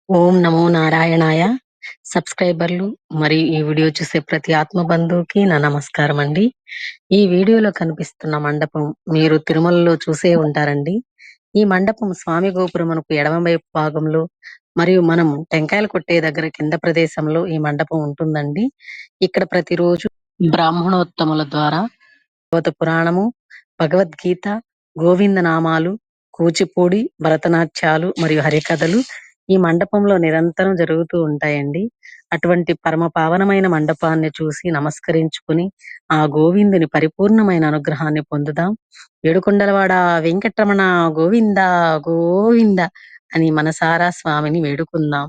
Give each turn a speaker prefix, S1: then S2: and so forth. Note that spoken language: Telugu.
S1: ఓం నమో నారాయణాయ. సబ్స్క్రైబర్లు మరియు ఈ వీడియో చూసే ప్రతి ఆత్మ బంధువుకి నా నమస్కారం అండి. ఈ వీడియోలో కనిపిస్తున్న మండపం మీరు తిరుమలలో చూసే ఉంటారండి. ఈ మండపం స్వామి గోపురమునకు ఎడమ వైపు భాగంలో మరియు మనం టెంకాయలు కొట్టే దగ్గర కింద ప్రదేశంలో ఈ మండపం ఉంటుందండి. ఇక్కడ ప్రతిరోజు బ్రాహ్మణోత్తముల ద్వారా భాగవత పురాణము, భగవద్గీత, గోవింద నామాలు, కూచిపూడి, భరతనాట్యాలు మరియు హరికథలు ఈ మండపంలో నిరంతరం జరుగుతూ ఉంటాయండి. అటువంటి పరమ పావనమైన మండపాన్ని చూసి నమస్కరించుకుని ఆ గోవిందుని పరిపూర్ణమైన అనుగ్రహాన్ని పొందుదాం. ఏడుకొండలవాడ వెంకటరమణ గోవింద గోవింద అని మనసారా స్వామిని వేడుకుందాం.